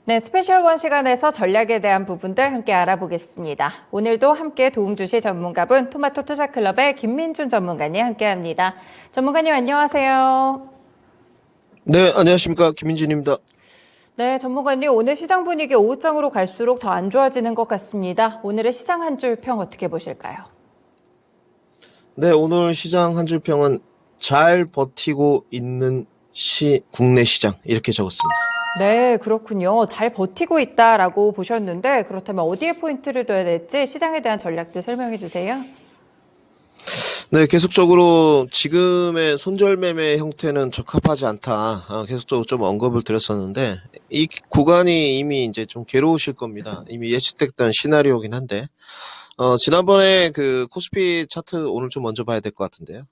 네, 스페셜 원 시간에서 전략에 대한 부분들 함께 알아보겠습니다. 오늘도 함께 도움 주실 전문가분 토마토 투자클럽의 김민준 전문가님 함께합니다. 전문가님 안녕하세요. 네, 안녕하십니까. 김민진입니다. 네, 전문가님 오늘 시장 분위기 오후장으로 갈수록 더 안 좋아지는 것 같습니다. 오늘의 시장 한 줄 평 어떻게 보실까요? 네, 오늘 시장 한 줄 평은 잘 버티고 있는 국내 시장 이렇게 적었습니다. 네, 그렇군요. 잘 버티고 있다라고 보셨는데 그렇다면 어디에 포인트를 둬야 될지 시장에 대한 전략도 설명해 주세요. 네, 계속적으로 지금의 손절매매 형태는 적합하지 않다. 계속적으로 좀 언급을 드렸었는데 이 구간이 이미 이제 좀 괴로우실 겁니다. 이미 예측됐던 시나리오긴 한데 지난번에 그 코스피 차트 오늘 좀 먼저 봐야 될 것 같은데요.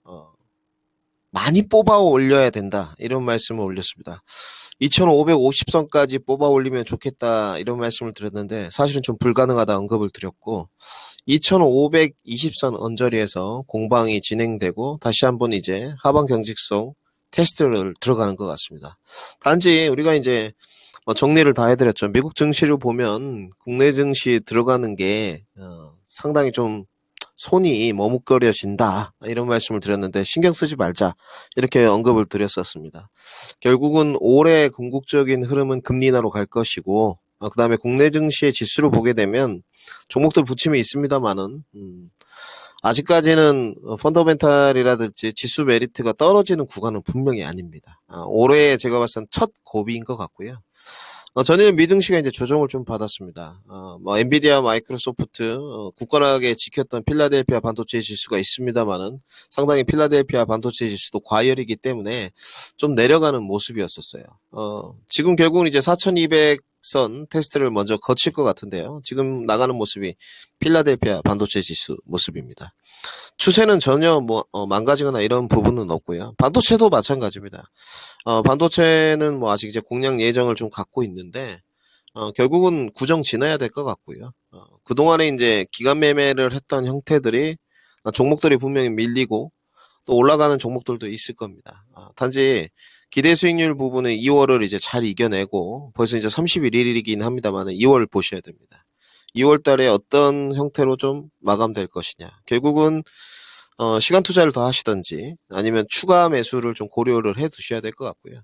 많이 뽑아 올려야 된다. 이런 말씀을 올렸습니다. 2550선까지 뽑아 올리면 좋겠다. 이런 말씀을 드렸는데 사실은 좀 불가능하다 언급을 드렸고 2520선 언저리에서 공방이 진행되고 다시 한번 이제 하방 경직성 테스트를 들어가는 것 같습니다. 단지 우리가 이제 정리를 다 해드렸죠. 미국 증시를 보면 국내 증시 들어가는 게 상당히 좀 손이 머뭇거려진다 이런 말씀을 드렸는데 신경 쓰지 말자 이렇게 언급을 드렸었습니다. 결국은 올해 궁극적인 흐름은 금리 인하로 갈 것이고 그 다음에 국내 증시의 지수를 보게 되면 종목들 부침이 있습니다만은 아직까지는 펀더멘탈이라든지 지수 메리트가 떨어지는 구간은 분명히 아닙니다. 올해 제가 봤을 땐 첫 고비인 것 같고요. 전일 미증시가 이제 조정을 좀 받았습니다. 엔비디아, 마이크로소프트, 굳건하게 지켰던 필라델피아 반도체 지수가 있습니다만은 상당히 필라델피아 반도체 지수도 과열이기 때문에 좀 내려가는 모습이었었어요. 지금 결국은 이제 4200선 테스트를 먼저 거칠 것 같은데요. 지금 나가는 모습이 필라델피아 반도체 지수 모습입니다. 추세는 전혀 망가지거나 이런 부분은 없고요. 반도체도 마찬가지입니다. 반도체는 아직 이제 공략 예정을 좀 갖고 있는데, 결국은 구정 지나야 될 것 같고요. 그동안에 이제 기간 매매를 했던 형태들이, 종목들이 분명히 밀리고, 또 올라가는 종목들도 있을 겁니다. 단지 기대 수익률 부분은 2월을 이제 잘 이겨내고, 벌써 이제 31일이긴 합니다만, 2월 보셔야 됩니다. 2월 달에 어떤 형태로 좀 마감될 것이냐. 결국은 시간 투자를 더 하시던지 아니면 추가 매수를 좀 고려를 해 두셔야 될 것 같고요.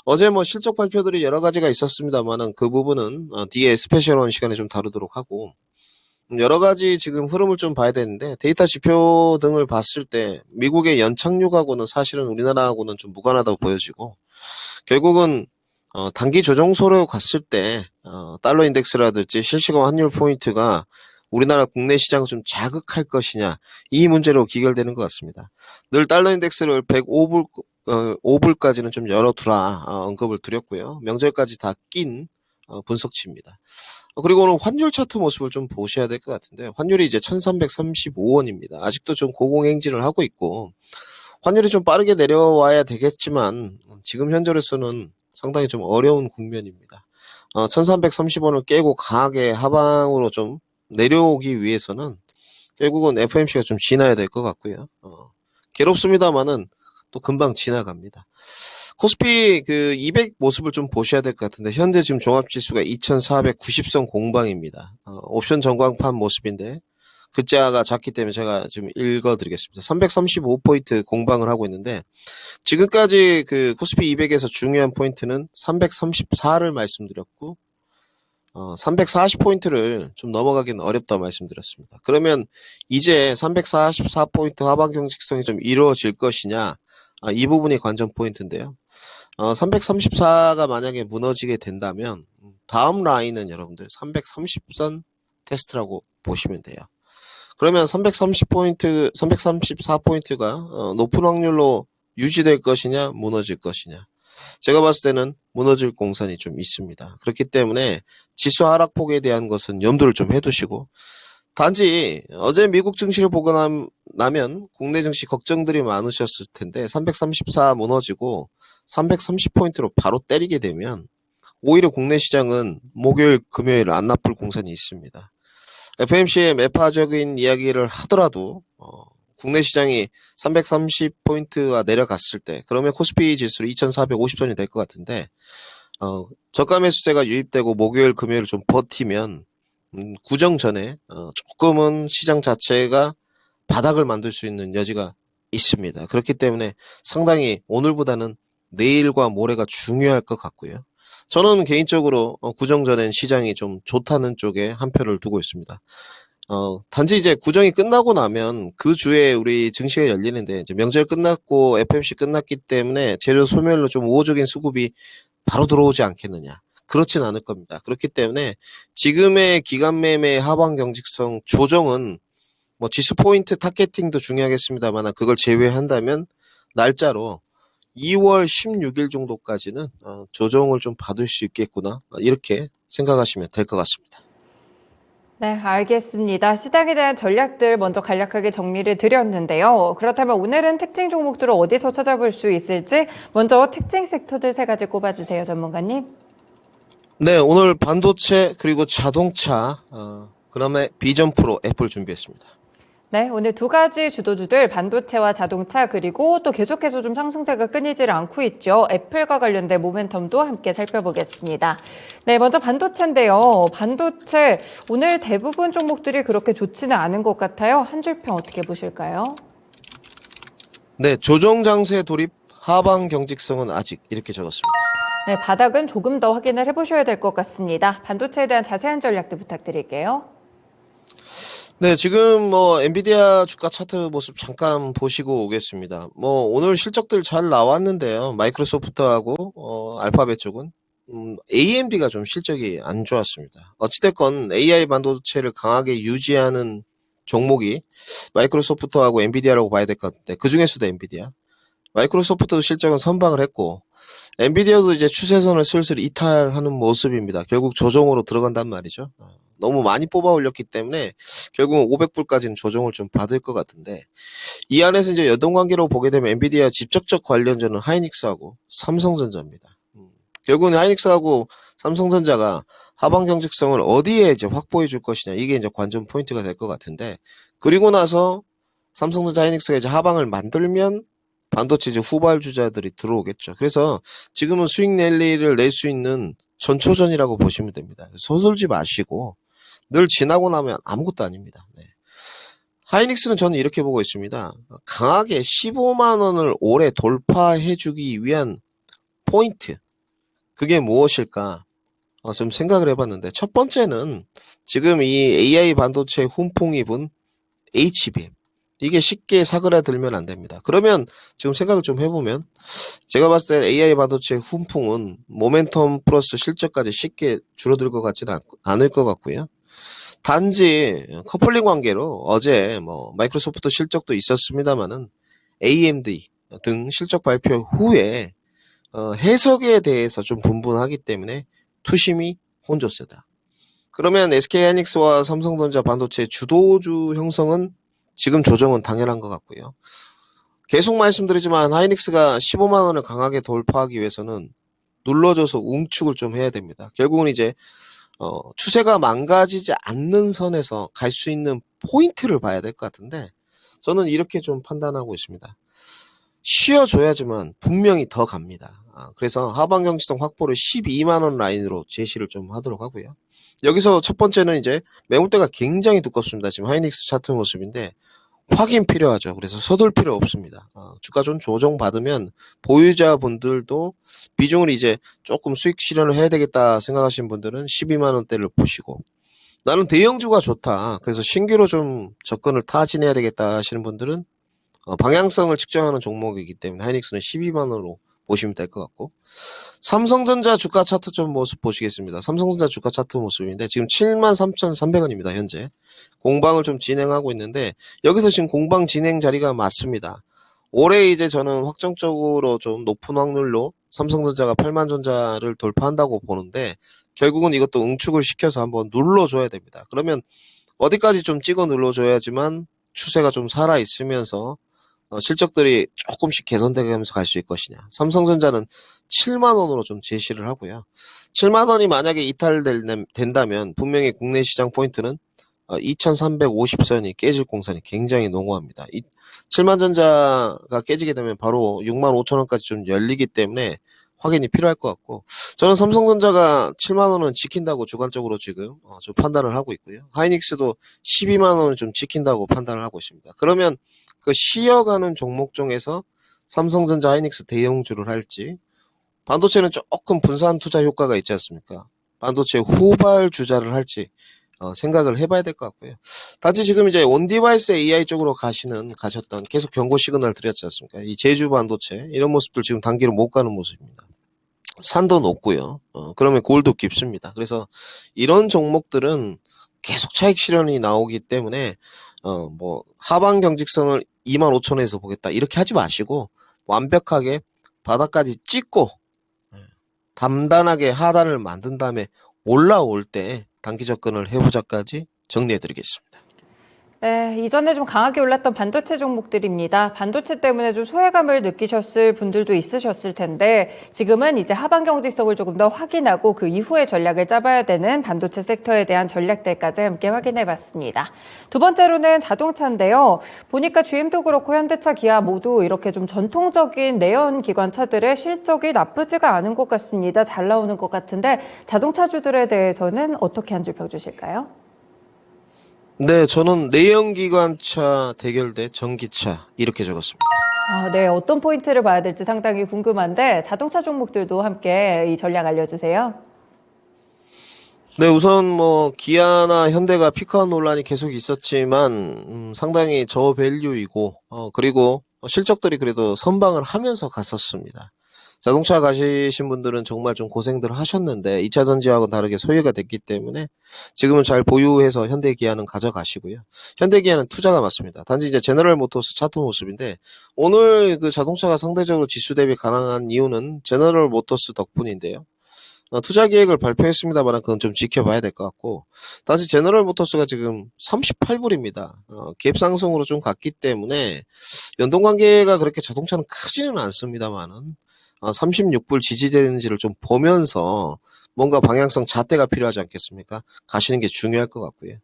어제 실적 발표들이 여러 가지가 있었습니다만은 그 부분은 뒤에 스페셜원 시간에 좀 다루도록 하고 여러 가지 지금 흐름을 좀 봐야 되는데 데이터 지표 등을 봤을 때 미국의 연착륙하고는 사실은 우리나라하고는 좀 무관하다고 보여지고 결국은 단기 조정소로 갔을 때 달러 인덱스라든지 실시간 환율 포인트가 우리나라 국내 시장을 좀 자극할 것이냐 이 문제로 기결되는 것 같습니다. 늘 달러 인덱스를 105불 5불까지는 좀 열어두라 언급을 드렸고요. 명절까지 다 낀 분석치입니다. 그리고 오늘 환율 차트 모습을 좀 보셔야 될 것 같은데 환율이 이제 1335원입니다. 아직도 좀 고공행진을 하고 있고 환율이 좀 빠르게 내려와야 되겠지만 지금 현재로서는 상당히 좀 어려운 국면입니다. 1330원을 깨고 강하게 하방으로 좀 내려오기 위해서는 결국은 FOMC가 좀 지나야 될 것 같고요. 괴롭습니다만은 또 금방 지나갑니다. 코스피 그 200 모습을 좀 보셔야 될 것 같은데 현재 지금 종합지수가 2490선 공방입니다. 옵션 전광판 모습인데 글자가 작기 때문에 제가 지금 읽어드리겠습니다. 335포인트 공방을 하고 있는데 지금까지 그 코스피 200에서 중요한 포인트는 334를 말씀드렸고 340포인트를 좀 넘어가기는 어렵다 말씀드렸습니다. 그러면 이제 344포인트 하방 경직성이 좀 이루어질 것이냐 이 부분이 관전 포인트인데요. 334가 만약에 무너지게 된다면 다음 라인은 여러분들 330선 테스트라고 보시면 돼요. 그러면 330포인트, 334포인트가 높은 확률로 유지될 것이냐 무너질 것이냐 제가 봤을 때는 무너질 공산이 좀 있습니다. 그렇기 때문에 지수 하락폭에 대한 것은 염두를 좀 해두시고 단지 어제 미국 증시를 보고 나면 국내 증시 걱정들이 많으셨을 텐데 334 무너지고 330포인트로 바로 때리게 되면 오히려 국내 시장은 목요일, 금요일 안 나쁠 공산이 있습니다. FMC의 매파적인 이야기를 하더라도 국내 시장이 330포인트가 내려갔을 때 그러면 코스피 지수로 2450선이 될 것 같은데 저가 매수세가 유입되고 목요일, 금요일 좀 버티면 구정 전에 조금은 시장 자체가 바닥을 만들 수 있는 여지가 있습니다. 그렇기 때문에 상당히 오늘보다는 내일과 모레가 중요할 것 같고요. 저는 개인적으로 구정 전엔 시장이 좀 좋다는 쪽에 한 표를 두고 있습니다. 단지 이제 구정이 끝나고 나면 그 주에 우리 증시가 열리는데 이제 명절 끝났고 FMC 끝났기 때문에 재료 소멸로 좀 우호적인 수급이 바로 들어오지 않겠느냐. 그렇진 않을 겁니다. 그렇기 때문에 지금의 기간 매매 하방 경직성 조정은 뭐 지수 포인트 타겟팅도 중요하겠습니다만 그걸 제외한다면 날짜로 2월 16일 정도까지는 조정을 좀 받을 수 있겠구나 이렇게 생각하시면 될 것 같습니다. 네, 알겠습니다. 시장에 대한 전략들 먼저 간략하게 정리를 드렸는데요. 그렇다면 오늘은 특징 종목들을 어디서 찾아볼 수 있을지 먼저 특징 섹터들 세 가지 꼽아주세요, 전문가님. 네, 오늘 반도체 그리고 자동차 그다음에 비전 프로 애플 준비했습니다. 네, 오늘 두 가지 주도주들 반도체와 자동차 그리고 또 계속해서 좀 상승세가 끊이질 않고 있죠. 애플과 관련된 모멘텀도 함께 살펴보겠습니다. 네, 먼저 반도체인데요. 반도체 오늘 대부분 종목들이 그렇게 좋지는 않은 것 같아요. 한 줄평 어떻게 보실까요? 네, 조정 장세 돌입 하방 경직성은 아직 이렇게 적었습니다. 네, 바닥은 조금 더 확인을 해보셔야 될 것 같습니다. 반도체에 대한 자세한 전략도 부탁드릴게요. 네, 지금 뭐 엔비디아 주가 차트 모습 잠깐 보시고 오겠습니다. 뭐 오늘 실적들 잘 나왔는데요. 마이크로소프트하고 알파벳 쪽은 AMD가 좀 실적이 안 좋았습니다. 어찌됐건 AI 반도체를 강하게 유지하는 종목이 마이크로소프트하고 엔비디아라고 봐야 될 것 같은데 그 중에서도 엔비디아. 마이크로소프트도 실적은 선방을 했고 엔비디아도 이제 추세선을 슬슬 이탈하는 모습입니다. 결국 조정으로 들어간단 말이죠. 너무 많이 뽑아 올렸기 때문에 결국은 500불까지는 조정을 좀 받을 것 같은데 이 안에서 이제 연동관계로 보게 되면 엔비디아 직접적 관련주는 하이닉스하고 삼성전자입니다. 결국은 하이닉스하고 삼성전자가 하방 경직성을 어디에 이제 확보해 줄 것이냐 이게 이제 관전 포인트가 될 것 같은데 그리고 나서 삼성전자 하이닉스가 이제 하방을 만들면 반도체 이제 후발주자들이 들어오겠죠. 그래서 지금은 수익 랠리를 낼 수 있는 전초전이라고 보시면 됩니다. 서둘지 마시고 늘 지나고 나면 아무것도 아닙니다. 네. 하이닉스는 저는 이렇게 보고 있습니다. 강하게 15만 원을 올해 돌파해주기 위한 포인트 그게 무엇일까? 좀 생각을 해봤는데 첫 번째는 지금 이 AI 반도체 훈풍이 분 HBM 이게 쉽게 사그라들면 안 됩니다. 그러면 지금 생각을 좀 해보면 제가 봤을 때 AI 반도체 훈풍은 모멘텀 플러스 실적까지 쉽게 줄어들 것 같지는 않을 것 같고요. 단지 커플링 관계로 어제 뭐 마이크로소프트 실적도 있었습니다만은 AMD 등 실적 발표 후에 해석에 대해서 좀 분분하기 때문에 투심이 혼조세다. 그러면 SK하이닉스와 삼성전자 반도체 주도주 형성은 지금 조정은 당연한 것 같고요. 계속 말씀드리지만 하이닉스가 15만 원을 강하게 돌파하기 위해서는 눌러줘서 웅축을 좀 해야 됩니다. 결국은 이제 추세가 망가지지 않는 선에서 갈 수 있는 포인트를 봐야 될 것 같은데 저는 이렇게 좀 판단하고 있습니다. 쉬어줘야지만 분명히 더 갑니다. 그래서 하방 경직성 확보를 12만 원 라인으로 제시를 좀 하도록 하고요. 여기서 첫 번째는 이제 매물대가 굉장히 두껍습니다. 지금 하이닉스 차트 모습인데 확인 필요하죠. 그래서 서둘 필요 없습니다. 주가 좀 조정받으면 보유자분들도 비중을 이제 조금 수익 실현을 해야 되겠다 생각하시는 분들은 12만 원대를 보시고 나는 대형주가 좋다. 그래서 신규로 좀 접근을 타진해야 되겠다 하시는 분들은 방향성을 측정하는 종목이기 때문에 하이닉스는 12만 원으로 보시면 될 것 같고 삼성전자 주가 차트 좀 모습 보시겠습니다. 삼성전자 주가 차트 모습인데 지금 73,300원입니다. 현재 공방을 좀 진행하고 있는데 여기서 지금 공방 진행 자리가 맞습니다. 올해 이제 저는 확정적으로 좀 높은 확률로 삼성전자가 8만 전자를 돌파한다고 보는데 결국은 이것도 응축을 시켜서 한번 눌러줘야 됩니다. 그러면 어디까지 좀 찍어 눌러줘야지만 추세가 좀 살아있으면서 실적들이 조금씩 개선되면서 갈 수 있을 것이냐. 삼성전자는 7만 원으로 좀 제시를 하고요. 7만 원이 만약에 이탈된다면 분명히 국내 시장 포인트는 2350선이 깨질 공산이 굉장히 농후합니다. 7만 전자가 깨지게 되면 바로 6만 5천 원까지 좀 열리기 때문에 확인이 필요할 것 같고, 저는 삼성전자가 7만 원은 지킨다고 주관적으로 지금 좀 판단을 하고 있고요. 하이닉스도 12만 원은 좀 지킨다고 판단을 하고 있습니다. 그러면 그 쉬어가는 종목 중에서 삼성전자, 하이닉스 대형주를 할지, 반도체는 조금 분산 투자 효과가 있지 않습니까? 반도체 후발 주자를 할지 생각을 해봐야 될 것 같고요. 단지 지금 이제 온디바이스 AI 쪽으로 가셨던 계속 경고 시그널 드렸지 않습니까? 이 제주 반도체 이런 모습들 지금 단기로 못 가는 모습입니다. 산도 높고요. 그러면 골도 깊습니다. 그래서 이런 종목들은 계속 차익 실현이 나오기 때문에 뭐 하방 경직성을 25,000원에서 보겠다 이렇게 하지 마시고 완벽하게 바닥까지 찍고 단단하게 하단을 만든 다음에 올라올 때 단기 접근을 해보자까지 정리해드리겠습니다. 네, 이전에 좀 강하게 올랐던 반도체 종목들입니다. 반도체 때문에 좀 소외감을 느끼셨을 분들도 있으셨을 텐데 지금은 이제 하방 경직성을 조금 더 확인하고 그 이후에 전략을 짜봐야 되는 반도체 섹터에 대한 전략들까지 함께 확인해 봤습니다. 두 번째로는 자동차인데요. 보니까 GM도 그렇고 현대차, 기아 모두 이렇게 좀 전통적인 내연 기관차들의 실적이 나쁘지가 않은 것 같습니다. 잘 나오는 것 같은데 자동차주들에 대해서는 어떻게 한 줄 펴주실까요? 네, 저는 내연기관차 대결 대 전기차 이렇게 적었습니다. 네, 어떤 포인트를 봐야 될지 상당히 궁금한데 자동차 종목들도 함께 이 전략 알려주세요. 네, 우선 뭐 기아나 현대가 피크아웃 논란이 계속 있었지만 상당히 저밸류이고 그리고 실적들이 그래도 선방을 하면서 갔었습니다. 자동차 가시신 분들은 정말 좀 고생들 하셨는데 2차 전지하고 다르게 소유가 됐기 때문에 지금은 잘 보유해서 현대 기아는 가져가시고요. 현대 기아는 투자가 맞습니다. 단지 이제 제너럴 모터스 차트 모습인데 오늘 그 자동차가 상대적으로 지수 대비 가능한 이유는 제너럴 모터스 덕분인데요. 투자 계획을 발표했습니다만 그건 좀 지켜봐야 될 것 같고 다시 제너럴 모터스가 지금 38불입니다. 갭 상승으로 좀 갔기 때문에 연동 관계가 그렇게 자동차는 크지는 않습니다만은 36불 지지되는지를 좀 보면서 뭔가 방향성 잣대가 필요하지 않겠습니까? 가시는 게 중요할 것 같고요.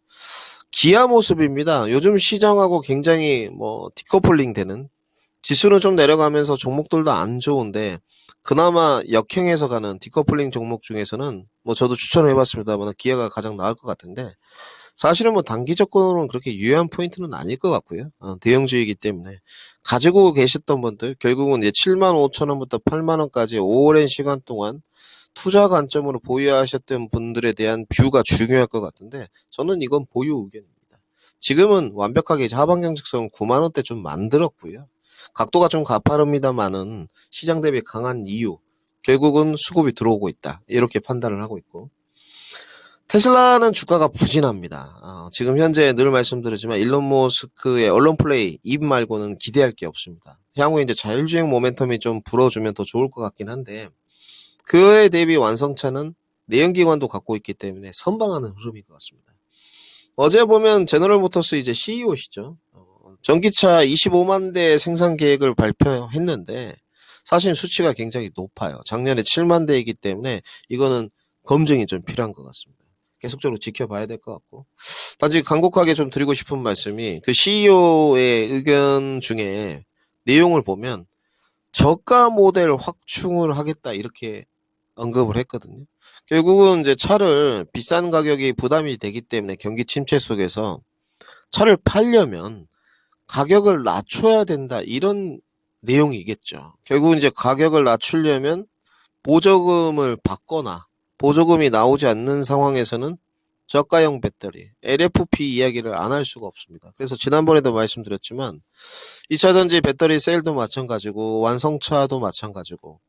기아 모습입니다. 요즘 시장하고 굉장히 뭐 디커플링 되는 지수는 좀 내려가면서 종목들도 안 좋은데 그나마 역행해서 가는 디커플링 종목 중에서는 뭐 저도 추천을 해봤습니다만 기아가 가장 나을 것 같은데 사실은 뭐 단기 접근으로는 그렇게 유효한 포인트는 아닐 것 같고요. 대형주이기 때문에 가지고 계셨던 분들 결국은 이제 75,000원부터 8만원까지 오랜 시간 동안 투자 관점으로 보유하셨던 분들에 대한 뷰가 중요할 것 같은데 저는 이건 보유 의견입니다. 지금은 완벽하게 이제 하방 경직성 9만원대 좀 만들었고요. 각도가 좀 가파릅니다만은 시장 대비 강한 이유 결국은 수급이 들어오고 있다 이렇게 판단을 하고 있고 테슬라는 주가가 부진합니다. 지금 현재 늘 말씀드리지만 일론 머스크의 언론 플레이 입 말고는 기대할 게 없습니다. 향후에 이제 자율주행 모멘텀이 좀 불어주면 더 좋을 것 같긴 한데 그에 대비 완성차는 내연기관도 갖고 있기 때문에 선방하는 흐름인 것 같습니다. 어제 보면 제너럴 모터스 이제 CEO시죠. 전기차 25만 대 생산 계획을 발표했는데 사실 수치가 굉장히 높아요. 작년에 7만 대이기 때문에 이거는 검증이 좀 필요한 것 같습니다. 계속적으로 지켜봐야 될 것 같고 단지 간곡하게 좀 드리고 싶은 말씀이 그 CEO의 의견 중에 내용을 보면 저가 모델 확충을 하겠다 이렇게 언급을 했거든요. 결국은 이제 차를 비싼 가격이 부담이 되기 때문에 경기 침체 속에서 차를 팔려면 가격을 낮춰야 된다 이런 내용이겠죠. 결국은 이제 가격을 낮추려면 보조금을 받거나 보조금이 나오지 않는 상황에서는 저가형 배터리, LFP 이야기를 안 할 수가 없습니다. 그래서 지난번에도 말씀드렸지만 2차전지 배터리 셀도 마찬가지고 완성차도 마찬가지고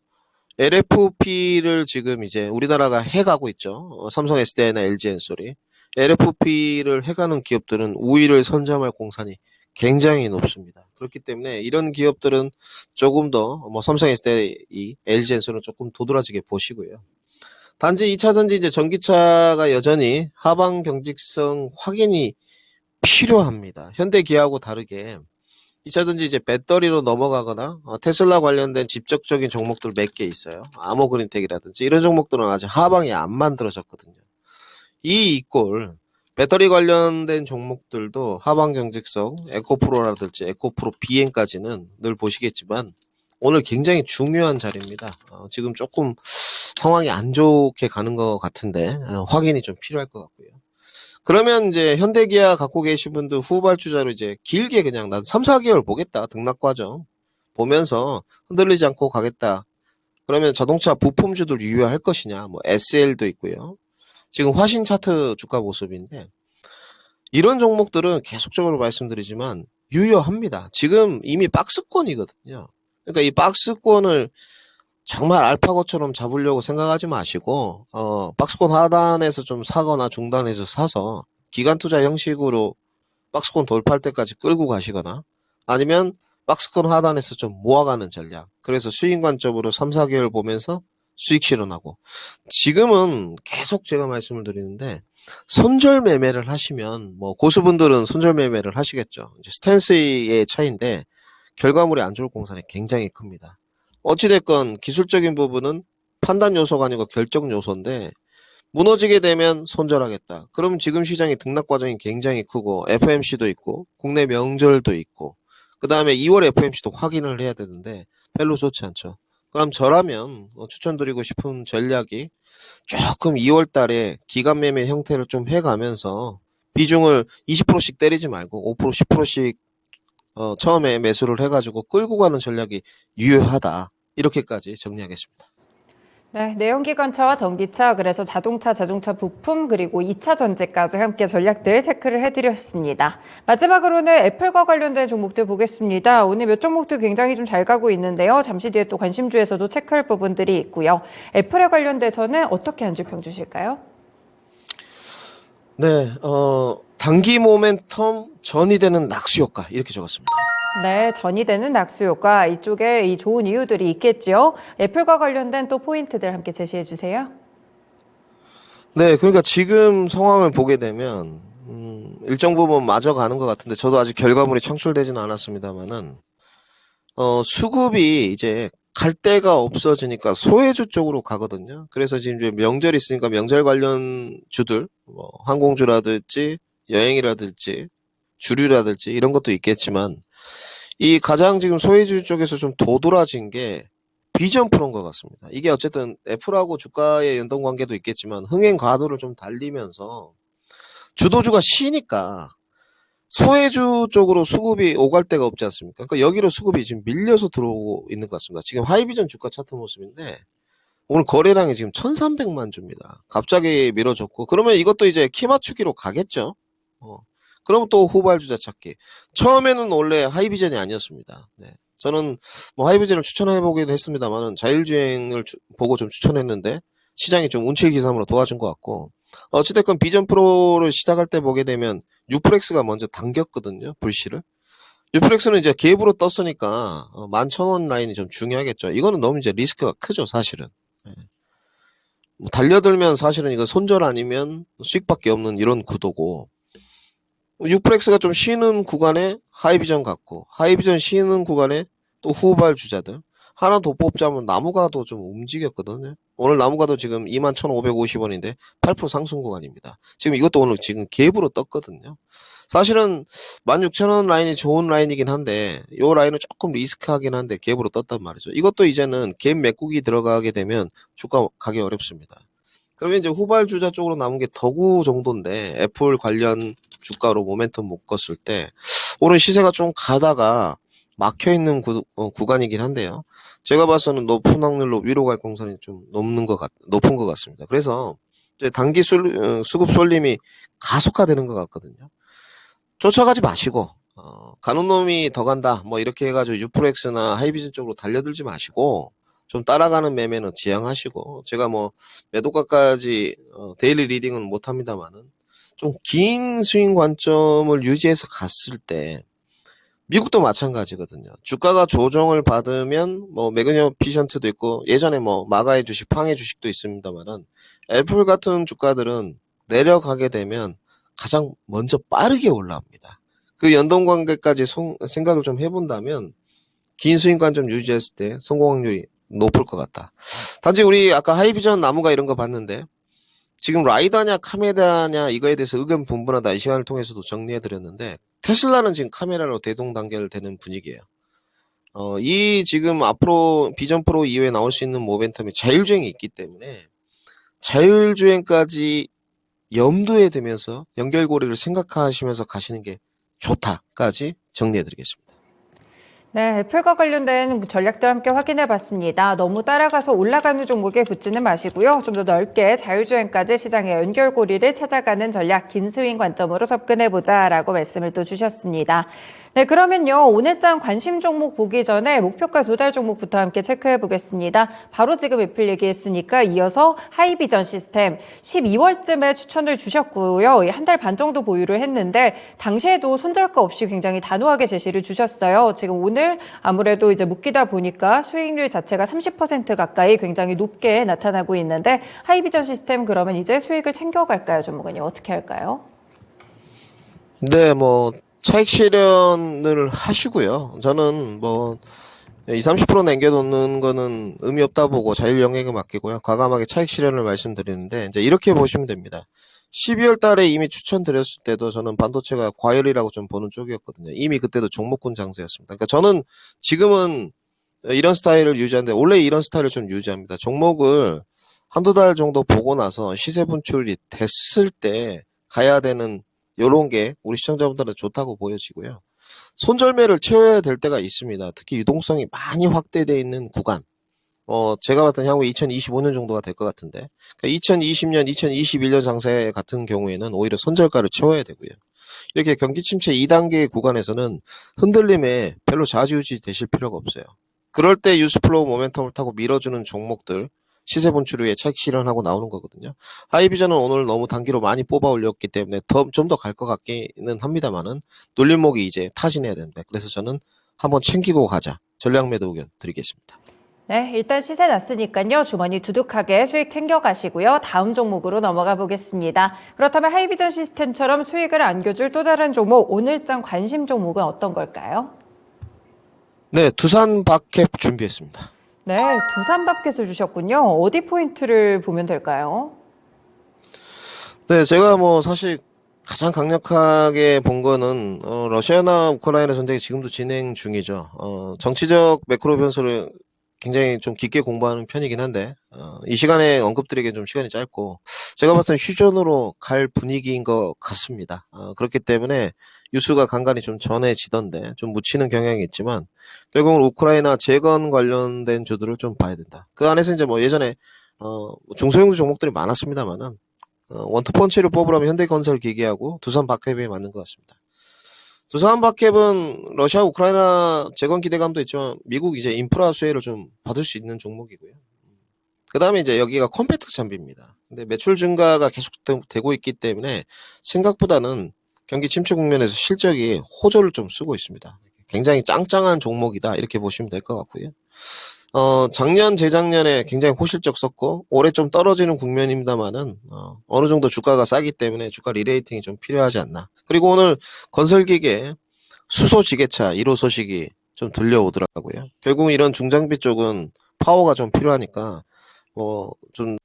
LFP를 지금 이제 우리나라가 해가고 있죠. 삼성 SDI나 LG 엔솔이. LFP를 해가는 기업들은 우위를 선점할 공산이 굉장히 높습니다. 그렇기 때문에 이런 기업들은 조금 더 뭐 삼성 SDI, LG 엔솔은 조금 도드라지게 보시고요. 단지 2차전지 이제 전기차가 여전히 하방 경직성 확인이 필요합니다. 현대 기아하고 다르게 2차전지 이제 배터리로 넘어가거나 테슬라 관련된 직접적인 종목들 몇 개 있어요. 아모그린텍이라든지 이런 종목들은 아직 하방이 안 만들어졌거든요. 이 이꼴 배터리 관련된 종목들도 하방 경직성 에코프로라든지 에코프로 BM까지는 늘 보시겠지만 오늘 굉장히 중요한 자리입니다. 지금 조금 상황이 안 좋게 가는 것 같은데 확인이 좀 필요할 것 같고요. 그러면 이제 현대기아 갖고 계신 분들 후발주자로 이제 길게 그냥 난 3, 4개월 보겠다. 등락 과정 보면서 흔들리지 않고 가겠다. 그러면 자동차 부품주들 유효할 것이냐. 뭐 SL도 있고요. 지금 화신 차트 주가 모습인데 이런 종목들은 계속적으로 말씀드리지만 유효합니다. 지금 이미 박스권이거든요. 그러니까 이 박스권을 정말 알파고처럼 잡으려고 생각하지 마시고 박스권 하단에서 좀 사거나 중단에서 사서 기간 투자 형식으로 박스권 돌파할 때까지 끌고 가시거나 아니면 박스권 하단에서 좀 모아가는 전략. 그래서 수익 관점으로 3, 4개월 보면서 수익 실현하고 지금은 계속 제가 말씀을 드리는데 손절 매매를 하시면 뭐 고수분들은 손절 매매를 하시겠죠. 이제 스탠스의 차이인데 결과물이 안 좋을 공산이 굉장히 큽니다. 어찌됐건 기술적인 부분은 판단 요소가 아니고 결정 요소인데 무너지게 되면 손절하겠다. 그럼 지금 시장의 등락 과정이 굉장히 크고 FMC도 있고 국내 명절도 있고 그 다음에 2월 FMC도 확인을 해야 되는데 별로 좋지 않죠. 그럼 저라면 추천드리고 싶은 전략이 조금 2월 달에 기간 매매 형태를 좀 해가면서 비중을 20%씩 때리지 말고 5%, 10%씩 처음에 매수를 해가지고 끌고 가는 전략이 유효하다. 이렇게까지 정리하겠습니다. 네, 내연기관차와 전기차, 그래서 자동차 부품, 그리고 2차 전지까지 함께 전략들 체크를 해드렸습니다. 마지막으로는 애플과 관련된 종목들 보겠습니다. 오늘 몇 종목들 굉장히 좀 잘 가고 있는데요. 잠시 뒤에 또 관심주에서도 체크할 부분들이 있고요. 애플에 관련돼서는 어떻게 한 줄 평주실까요? 네, 단기 모멘텀 전이 되는 낙수 효과 이렇게 적었습니다. 네, 전이 되는 낙수 효과, 이쪽에 이 좋은 이유들이 있겠죠. 애플과 관련된 또 포인트들 함께 제시해 주세요. 네, 그러니까 지금 상황을 보게 되면 일정 부분 맞아가는 것 같은데 저도 아직 결과물이 창출되지는 않았습니다만은 수급이 이제 갈 데가 없어지니까 소외주 쪽으로 가거든요. 그래서 지금 이제 명절이 있으니까 명절 관련 주들, 뭐 항공주라든지 여행이라든지 주류라든지 이런 것도 있겠지만 이 가장 지금 소외주 쪽에서 좀 도드라진 게 비전 프로인 것 같습니다. 이게 어쨌든 애플하고 주가의 연동 관계도 있겠지만 흥행 과도를 좀 달리면서 주도주가 쉬니까 소외주 쪽으로 수급이 오갈 데가 없지 않습니까? 그러니까 여기로 수급이 지금 밀려서 들어오고 있는 것 같습니다. 지금 하이비전 주가 차트 모습인데 오늘 거래량이 지금 1,300만 주입니다. 갑자기 밀어줬고 그러면 이것도 이제 키 맞추기로 가겠죠. 그러면 또 후발주자 찾기. 처음에는 원래 하이비전이 아니었습니다. 네. 저는 뭐 하이비전을 추천해보기도 했습니다만 자율주행을 보고 좀 추천했는데 시장이 좀 운치기삼으로 도와준 것 같고 어찌됐건 비전 프로를 시작할 때 보게 되면 유프렉스가 먼저 당겼거든요. 불씨를. 유프렉스는 이제 갭으로 떴으니까 11,000원 라인이 좀 중요하겠죠. 이거는 너무 이제 리스크가 크죠, 사실은. 네. 뭐 달려들면 사실은 이거 손절 아니면 수익밖에 없는 이런 구도고 유프렉스가 좀 쉬는 구간에 하이비전 같고 하이비전 쉬는 구간에 또 후발 주자들 하나 더 뽑자면 나무가도 좀 움직였거든요. 오늘 나무가도 지금 21,550원인데 8% 상승 구간입니다. 지금 이것도 오늘 지금 갭으로 떴거든요. 사실은 16,000원 라인이 좋은 라인이긴 한데 이 라인은 조금 리스크하긴 한데 갭으로 떴단 말이죠. 이것도 이제는 갭 메꾸기 들어가게 되면 주가 가기 어렵습니다. 그러면 이제 후발 주자 쪽으로 남은 게 더구 정도인데 애플 관련 주가로 모멘텀 묶었을 때 오늘 시세가 좀 가다가 막혀있는 구간이긴 한데요. 제가 봐서는 높은 확률로 위로 갈 공산이 좀 높은 것 같습니다. 그래서 이제 단기 수급 쏠림이 가속화되는 것 같거든요. 쫓아가지 마시고 가는 놈이 더 간다 뭐 이렇게 해가지고 유프렉스나 하이비전 쪽으로 달려들지 마시고 좀 따라가는 매매는 지양하시고 제가 뭐 매도가까지 데일리 리딩은 못합니다만은 좀 긴 스윙 관점을 유지해서 갔을 때 미국도 마찬가지거든요. 주가가 조정을 받으면 뭐 매그니피션트도 있고 예전에 뭐 마가의 주식, 팡의 주식도 있습니다만은 애플 같은 주가들은 내려가게 되면 가장 먼저 빠르게 올라옵니다. 그 연동 관계까지 생각을 좀 해본다면 긴 스윙 관점 유지했을 때 성공 확률이 높을 것 같다. 단지 우리 아까 하이비전 나무가 이런 거 봤는데 지금 라이다냐 카메라냐 이거에 대해서 의견 분분하다 이 시간을 통해서도 정리해드렸는데 테슬라는 지금 카메라로 대동단결되는 분위기예요. 이 지금 앞으로 비전 프로 이후에 나올 수 있는 모멘텀이 자율주행이 있기 때문에 자율주행까지 염두에 두면서 연결고리를 생각하시면서 가시는 게 좋다까지 정리해드리겠습니다. 네, 애플과 관련된 전략들 함께 확인해 봤습니다. 너무 따라가서 올라가는 종목에 붙지는 마시고요. 좀 더 넓게 자율주행까지 시장의 연결고리를 찾아가는 전략, 긴 스윙 관점으로 접근해 보자라고 말씀을 또 주셨습니다. 네, 그러면요. 오늘장 관심 종목 보기 전에 목표가 도달 종목부터 함께 체크해 보겠습니다. 바로 지금 애플 얘기했으니까 이어서 하이비전 시스템 12월쯤에 추천을 주셨고요. 한 달 반 정도 보유를 했는데 당시에도 손절가 없이 굉장히 단호하게 제시를 주셨어요. 지금 오늘 아무래도 이제 묶이다 보니까 수익률 자체가 30% 가까이 굉장히 높게 나타나고 있는데 하이비전 시스템 그러면 이제 수익을 챙겨갈까요, 전문가님? 어떻게 할까요? 네, 뭐 차익 실현을 하시고요. 저는 뭐 20, 30% 남겨놓는 거는 의미 없다 보고 자율 영역에 맡기고요. 과감하게 차익 실현을 말씀드리는데 이제 이렇게 보시면 됩니다. 12월 달에 이미 추천드렸을 때도 저는 반도체가 과열이라고 좀 보는 쪽이었거든요. 이미 그때도 종목군 장세였습니다. 그러니까 저는 지금은 이런 스타일을 유지하는데 원래 이런 스타일을 좀 유지합니다. 종목을 한두 달 정도 보고 나서 시세 분출이 됐을 때 가야 되는 요런 게 우리 시청자분들은 좋다고 보여지고요. 손절매를 채워야 될 때가 있습니다. 특히 유동성이 많이 확대되어 있는 구간. 제가 봤을 때 향후 2025년 정도가 될 것 같은데, 그러니까 2020년, 2021년 장세 같은 경우에는 오히려 손절가를 채워야 되고요. 이렇게 경기 침체 2단계 구간에서는 흔들림에 별로 좌지우지 되실 필요가 없어요. 그럴 때 뉴스플로우 모멘텀을 타고 밀어주는 종목들, 시세 분출 후에 차익 실현하고 나오는 거거든요. 하이비전은 오늘 너무 단기로 많이 뽑아 올렸기 때문에 좀 더 갈 것 같기는 합니다만은 눌림목이 이제 타진해야 됩니다. 그래서 저는 한번 챙기고 가자. 전략 매도 의견 드리겠습니다. 네, 일단 시세 났으니까요. 주머니 두둑하게 수익 챙겨가시고요. 다음 종목으로 넘어가 보겠습니다. 그렇다면 하이비전 시스템처럼 수익을 안겨줄 또 다른 종목, 오늘장 관심 종목은 어떤 걸까요? 네, 두산 박캡 준비했습니다. 네, 두산밥켓을 주셨군요. 어디 포인트를 보면 될까요? 네, 제가 뭐 사실 가장 강력하게 본 거는 러시아나 우크라이나 전쟁이 지금도 진행 중이죠. 정치적 매크로 변수를 굉장히 좀 깊게 공부하는 편이긴 한데 이 시간에 언급드리기엔 좀 시간이 짧고 제가 봤을 때 휴전으로 갈 분위기인 것 같습니다. 그렇기 때문에 뉴스가 간간히 좀 전해지던데 좀 묻히는 경향이 있지만 결국은 우크라이나 재건 관련된 주들을 좀 봐야 된다. 그 안에서 이제 뭐 예전에 중소형주 종목들이 많았습니다만은 원투펀치를 뽑으라면 현대건설 기계하고 두산 박캡이 맞는 것 같습니다. 두산 박캡은 러시아 우크라이나 재건 기대감도 있지만 미국 이제 인프라 수혜를 좀 받을 수 있는 종목이고요. 그 다음에 이제 여기가 컴팩트 장비입니다. 근데 매출 증가가 계속 되고 있기 때문에 생각보다는 경기 침체 국면에서 실적이 호조를 좀 쓰고 있습니다. 굉장히 짱짱한 종목이다 이렇게 보시면 될 것 같고요. 작년, 재작년에 굉장히 호실적 썼고, 올해 좀 떨어지는 국면입니다만은, 어느 정도 주가가 싸기 때문에 주가 리레이팅이 좀 필요하지 않나. 그리고 오늘 건설기계 수소지게차 1호 소식이 좀 들려오더라고요. 결국은 이런 중장비 쪽은 파워가 좀 필요하니까, 좀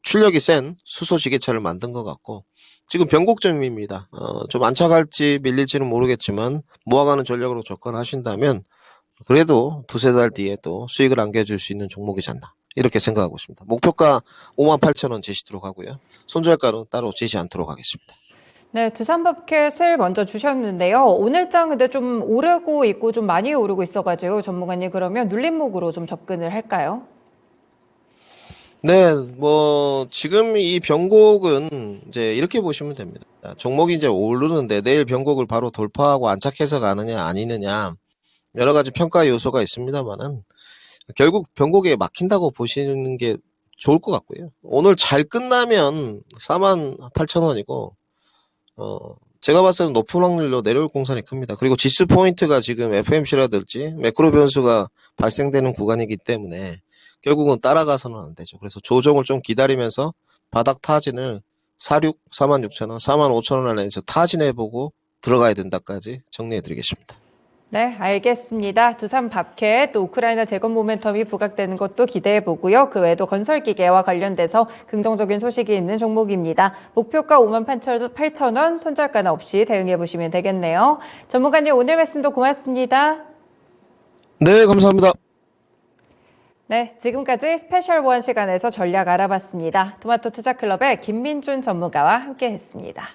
출력이 센 수소지게차를 만든 것 같고, 지금 변곡점입니다. 좀 안착할지 밀릴지는 모르겠지만, 모아가는 전략으로 접근하신다면, 그래도 두세 달 뒤에 또 수익을 안겨줄 수 있는 종목이지 않나 이렇게 생각하고 있습니다. 목표가 58,000원 제시도록 하고요. 손절가는 따로 제시 않도록 하겠습니다. 네, 두산밥켓을 먼저 주셨는데요. 오늘장 근데 좀 오르고 있고 좀 많이 오르고 있어가지고 전문가님 그러면 눌림목으로 좀 접근을 할까요? 네, 뭐 지금 이 변곡은 이제 이렇게 보시면 됩니다. 종목이 이제 오르는데 내일 변곡을 바로 돌파하고 안착해서 가느냐 아니느냐 여러 가지 평가 요소가 있습니다만은 결국 변곡에 막힌다고 보시는 게 좋을 것 같고요. 오늘 잘 끝나면 48,000원이고 제가 봤을 때는 높은 확률로 내려올 공산이 큽니다. 그리고 지수 포인트가 지금 FMC라든지 매크로 변수가 발생되는 구간이기 때문에 결국은 따라가서는 안 되죠. 그래서 조정을 좀 기다리면서 바닥 타진을 46,000원, 45,000원 안에서 타진해보고 들어가야 된다까지 정리해드리겠습니다. 네, 알겠습니다. 두산밥켓 또 우크라이나 재건 모멘텀이 부각되는 것도 기대해 보고요. 그 외에도 건설기계와 관련돼서 긍정적인 소식이 있는 종목입니다. 목표가 58,000원, 손절가는 없이 대응해 보시면 되겠네요. 전문가님 오늘 말씀도 고맙습니다. 네, 감사합니다. 네, 지금까지 스페셜 원 시간에서 전략 알아봤습니다. 토마토 투자클럽의 김민준 전문가와 함께했습니다.